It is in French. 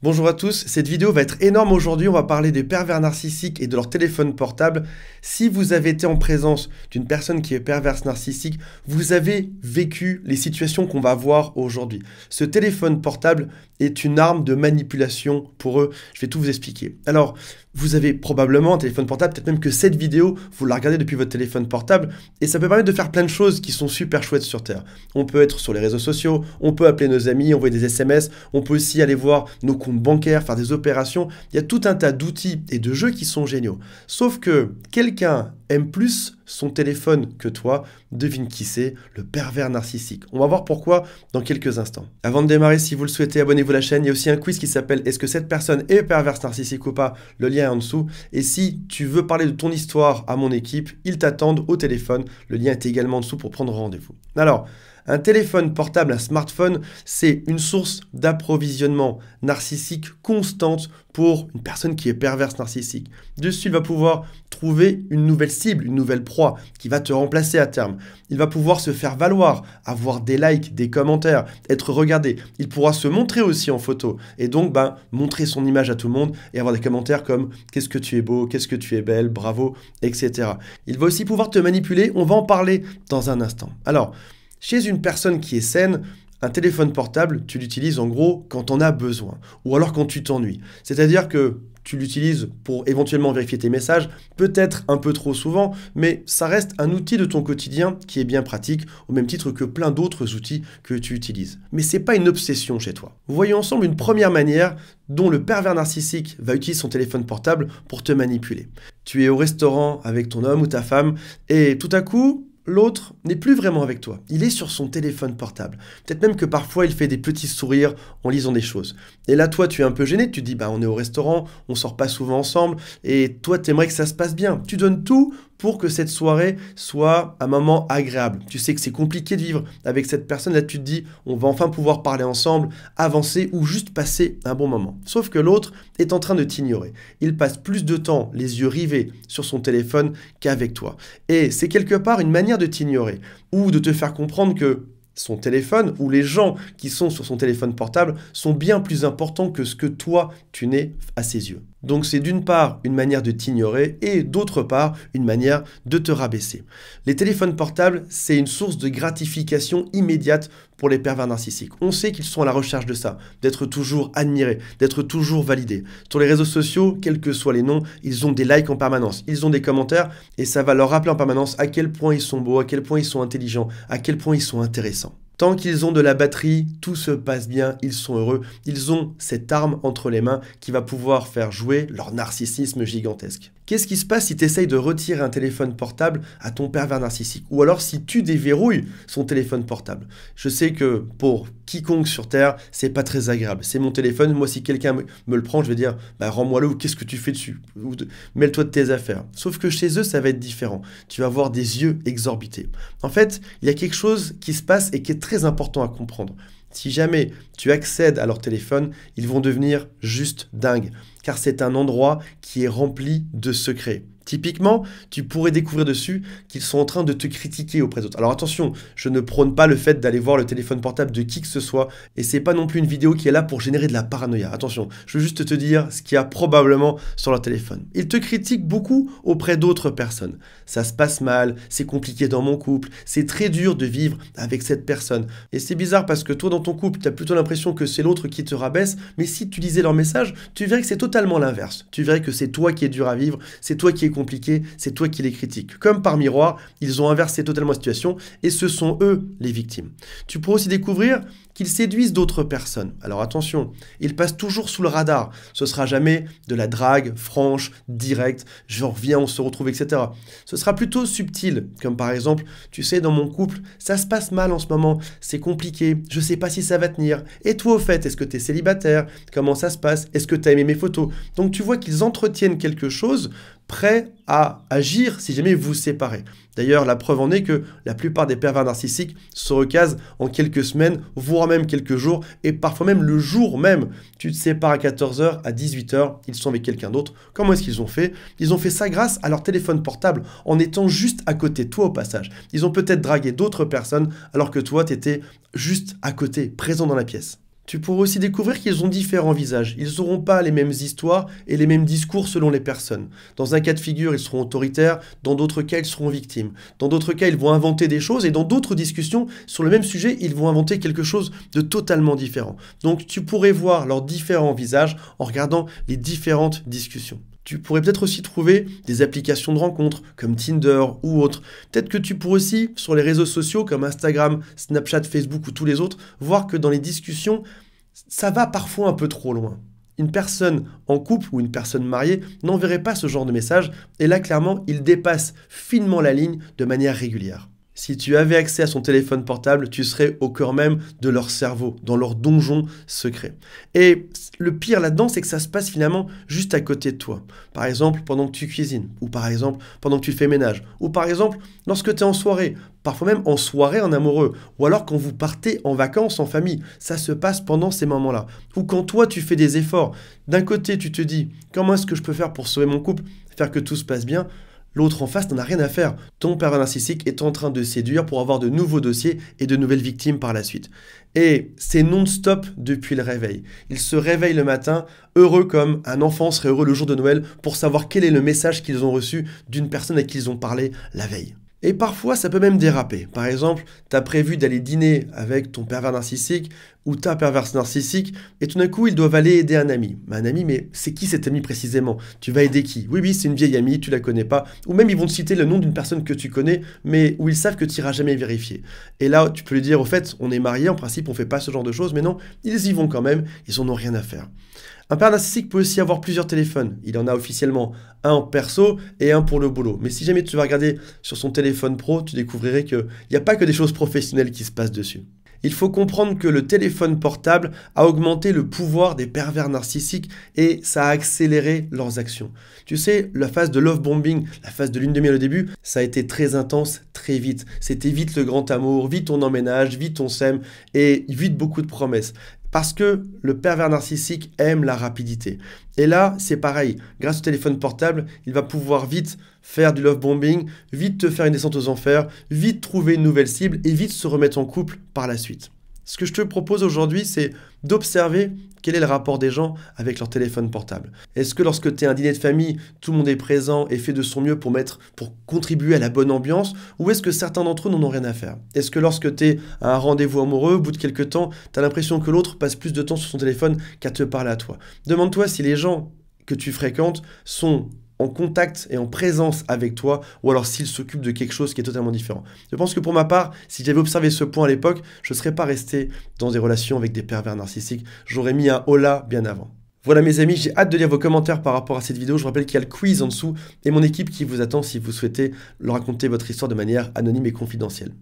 Bonjour à tous, cette vidéo va être énorme aujourd'hui, on va parler des pervers narcissiques et de leur téléphone portable. Si vous avez été en présence d'une personne qui est perverse narcissique, vous avez vécu les situations qu'on va voir aujourd'hui. Ce téléphone portable est une arme de manipulation pour eux, je vais tout vous expliquer. Alors, vous avez probablement un téléphone portable, peut-être même que cette vidéo, vous la regardez depuis votre téléphone portable, et ça peut permettre de faire plein de choses qui sont super chouettes sur Terre. On peut être sur les réseaux sociaux, on peut appeler nos amis, envoyer des SMS, on peut aussi aller voir nos comptes bancaires, faire des opérations. Il y a tout un tas d'outils et de jeux qui sont géniaux. Sauf que quelqu'un aime plus son téléphone que toi, devine qui c'est, le pervers narcissique. On va voir pourquoi dans quelques instants. Avant de démarrer, si vous le souhaitez, abonnez-vous à la chaîne. Il y a aussi un quiz qui s'appelle « Est-ce que cette personne est perverse narcissique ou pas ?» Le lien est en dessous. Et si tu veux parler de ton histoire à mon équipe, ils t'attendent au téléphone. Le lien est également en dessous pour prendre rendez-vous. Alors, un téléphone portable, un smartphone, c'est une source d'approvisionnement narcissique constante pour une personne qui est perverse narcissique. Dessus, il va pouvoir trouver une nouvelle cible, une nouvelle proie qui va te remplacer à terme. Il va pouvoir se faire valoir, avoir des likes, des commentaires, être regardé. Il pourra se montrer aussi en photo et donc montrer son image à tout le monde et avoir des commentaires comme « Qu'est-ce que tu es beau, qu'est-ce que tu es belle, bravo », etc. Il va aussi pouvoir te manipuler, on va en parler dans un instant. Alors, chez une personne qui est saine, un téléphone portable, tu l'utilises en gros quand on a besoin ou alors quand tu t'ennuies. C'est-à-dire que tu l'utilises pour éventuellement vérifier tes messages, peut-être un peu trop souvent, mais ça reste un outil de ton quotidien qui est bien pratique, au même titre que plein d'autres outils que tu utilises. Mais ce n'est pas une obsession chez toi. Voyons ensemble une première manière dont le pervers narcissique va utiliser son téléphone portable pour te manipuler. Tu es au restaurant avec ton homme ou ta femme et tout à coup, l'autre n'est plus vraiment avec toi. Il est sur son téléphone portable. Peut-être même que parfois, il fait des petits sourires en lisant des choses. Et là, toi, tu es un peu gêné. Tu te dis, on est au restaurant, on sort pas souvent ensemble. Et toi, tu aimerais que ça se passe bien. Tu donnes tout pour que cette soirée soit un moment agréable. Tu sais que c'est compliqué de vivre avec cette personne. Là, tu te dis, on va enfin pouvoir parler ensemble, avancer ou juste passer un bon moment. Sauf que l'autre est en train de t'ignorer. Il passe plus de temps les yeux rivés sur son téléphone qu'avec toi. Et c'est quelque part une manière de t'ignorer ou de te faire comprendre que son téléphone ou les gens qui sont sur son téléphone portable sont bien plus importants que ce que toi, tu n'es à ses yeux. Donc c'est d'une part une manière de t'ignorer et d'autre part une manière de te rabaisser. Les téléphones portables, c'est une source de gratification immédiate pour les pervers narcissiques. On sait qu'ils sont à la recherche de ça, d'être toujours admirés, d'être toujours validés. Sur les réseaux sociaux, quels que soient les noms, ils ont des likes en permanence, ils ont des commentaires et ça va leur rappeler en permanence à quel point ils sont beaux, à quel point ils sont intelligents, à quel point ils sont intéressants. Tant qu'ils ont de la batterie, tout se passe bien, ils sont heureux. Ils ont cette arme entre les mains qui va pouvoir faire jouer leur narcissisme gigantesque. Qu'est-ce qui se passe si tu essayes de retirer un téléphone portable à ton pervers narcissique? Ou alors si tu déverrouilles son téléphone portable? Je sais que pour quiconque sur Terre, c'est pas très agréable. C'est mon téléphone, moi si quelqu'un me le prend, je vais dire rends-moi-le ou qu'est-ce que tu fais dessus? Mêle-toi de tes affaires. Sauf que chez eux, ça va être différent. Tu vas avoir des yeux exorbités. En fait, il y a quelque chose qui se passe et qui est très important à comprendre. Si jamais tu accèdes à leur téléphone, ils vont devenir juste dingues, car c'est un endroit qui est rempli de secrets. Typiquement, tu pourrais découvrir dessus qu'ils sont en train de te critiquer auprès d'autres. Alors attention, je ne prône pas le fait d'aller voir le téléphone portable de qui que ce soit, et c'est pas non plus une vidéo qui est là pour générer de la paranoïa. Attention, je veux juste te dire ce qu'il y a probablement sur leur téléphone. Ils te critiquent beaucoup auprès d'autres personnes. Ça se passe mal, c'est compliqué dans mon couple, c'est très dur de vivre avec cette personne. Et c'est bizarre parce que toi dans ton couple, tu as plutôt l'impression que c'est l'autre qui te rabaisse, mais si tu lisais leur message, tu verrais que c'est totalement l'inverse. Tu verrais que c'est toi qui es dur à vivre, c'est toi qui es compliqué, c'est toi qui les critiques. Comme par miroir, ils ont inversé totalement la situation et ce sont eux les victimes. Tu pourras aussi découvrir qu'ils séduisent d'autres personnes. Alors attention, ils passent toujours sous le radar. Ce sera jamais de la drague franche, directe, genre viens, on se retrouve, etc. Ce sera plutôt subtil, comme par exemple, tu sais, dans mon couple, ça se passe mal en ce moment, c'est compliqué, je sais pas si ça va tenir. Et toi, au fait, est-ce que tu es célibataire? Comment ça se passe? Est-ce que tu as aimé mes photos? Donc tu vois qu'ils entretiennent quelque chose prêt à agir si jamais vous vous séparez. D'ailleurs, la preuve en est que la plupart des pervers narcissiques se recasent en quelques semaines, voire même quelques jours, et parfois même le jour même. Tu te sépares à 14 h, à 18 h, ils sont avec quelqu'un d'autre. Comment est-ce qu'ils ont fait? Ils ont fait ça grâce à leur téléphone portable, en étant juste à côté de toi au passage. Ils ont peut-être dragué d'autres personnes, alors que toi, tu étais juste à côté, présent dans la pièce. Tu pourrais aussi découvrir qu'ils ont différents visages. Ils n'auront pas les mêmes histoires et les mêmes discours selon les personnes. Dans un cas de figure, ils seront autoritaires, dans d'autres cas, ils seront victimes. Dans d'autres cas, ils vont inventer des choses et dans d'autres discussions sur le même sujet, ils vont inventer quelque chose de totalement différent. Donc tu pourrais voir leurs différents visages en regardant les différentes discussions. Tu pourrais peut-être aussi trouver des applications de rencontres comme Tinder ou autres. Peut-être que tu pourrais aussi, sur les réseaux sociaux comme Instagram, Snapchat, Facebook ou tous les autres, voir que dans les discussions, ça va parfois un peu trop loin. Une personne en couple ou une personne mariée n'enverrait pas ce genre de message et là, clairement, il dépasse finement la ligne de manière régulière. Si tu avais accès à son téléphone portable, tu serais au cœur même de leur cerveau, dans leur donjon secret. Et le pire là-dedans, c'est que ça se passe finalement juste à côté de toi. Par exemple, pendant que tu cuisines, ou par exemple, pendant que tu fais ménage, ou par exemple, lorsque tu es en soirée, parfois même en soirée en amoureux, ou alors quand vous partez en vacances en famille. Ça se passe pendant ces moments-là. Ou quand toi, tu fais des efforts. D'un côté, tu te dis, comment est-ce que je peux faire pour sauver mon couple, faire que tout se passe bien ? L'autre en face n'en a rien à faire. Ton pervers narcissique est en train de séduire pour avoir de nouveaux dossiers et de nouvelles victimes par la suite. Et c'est non-stop depuis le réveil. Il se réveille le matin, heureux comme un enfant serait heureux le jour de Noël pour savoir quel est le message qu'ils ont reçu d'une personne à qui ils ont parlé la veille. Et parfois, ça peut même déraper. Par exemple, tu as prévu d'aller dîner avec ton pervers narcissique ou ta perverse narcissique, et tout d'un coup, ils doivent aller aider un ami. Un ami, mais c'est qui cet ami précisément? Tu vas aider qui? Oui, c'est une vieille amie, tu la connais pas. Ou même, ils vont te citer le nom d'une personne que tu connais, mais où ils savent que tu n'iras jamais vérifier. Et là, tu peux lui dire, au fait, on est mariés, en principe, on fait pas ce genre de choses, mais non, ils y vont quand même, ils en ont rien à faire. Un pervers narcissique peut aussi avoir plusieurs téléphones. Il en a officiellement un en perso et un pour le boulot. Mais si jamais tu vas regarder sur son téléphone pro, tu découvrirais qu'il n'y a pas que des choses professionnelles qui se passent dessus. Il faut comprendre que le téléphone portable a augmenté le pouvoir des pervers narcissiques et ça a accéléré leurs actions. Tu sais, la phase de love bombing, la phase de lune de miel au début, ça a été très intense, très vite. C'était vite le grand amour, vite on emménage, vite on s'aime et vite beaucoup de promesses. Parce que le pervers narcissique aime la rapidité. Et là, c'est pareil. Grâce au téléphone portable, il va pouvoir vite faire du love bombing, vite te faire une descente aux enfers, vite trouver une nouvelle cible et vite se remettre en couple par la suite. Ce que je te propose aujourd'hui, c'est d'observer quel est le rapport des gens avec leur téléphone portable. Est-ce que lorsque tu es à un dîner de famille, tout le monde est présent et fait de son mieux pour contribuer à la bonne ambiance, ou est-ce que certains d'entre eux n'en ont rien à faire? Est-ce que lorsque tu es à un rendez-vous amoureux, au bout de quelques temps, tu as l'impression que l'autre passe plus de temps sur son téléphone qu'à te parler à toi? Demande-toi si les gens que tu fréquentes sont en contact et en présence avec toi, ou alors s'il s'occupe de quelque chose qui est totalement différent. Je pense que pour ma part, si j'avais observé ce point à l'époque, je ne serais pas resté dans des relations avec des pervers narcissiques. J'aurais mis un holà bien avant. Voilà mes amis, j'ai hâte de lire vos commentaires par rapport à cette vidéo. Je vous rappelle qu'il y a le quiz en dessous et mon équipe qui vous attend si vous souhaitez leur raconter votre histoire de manière anonyme et confidentielle.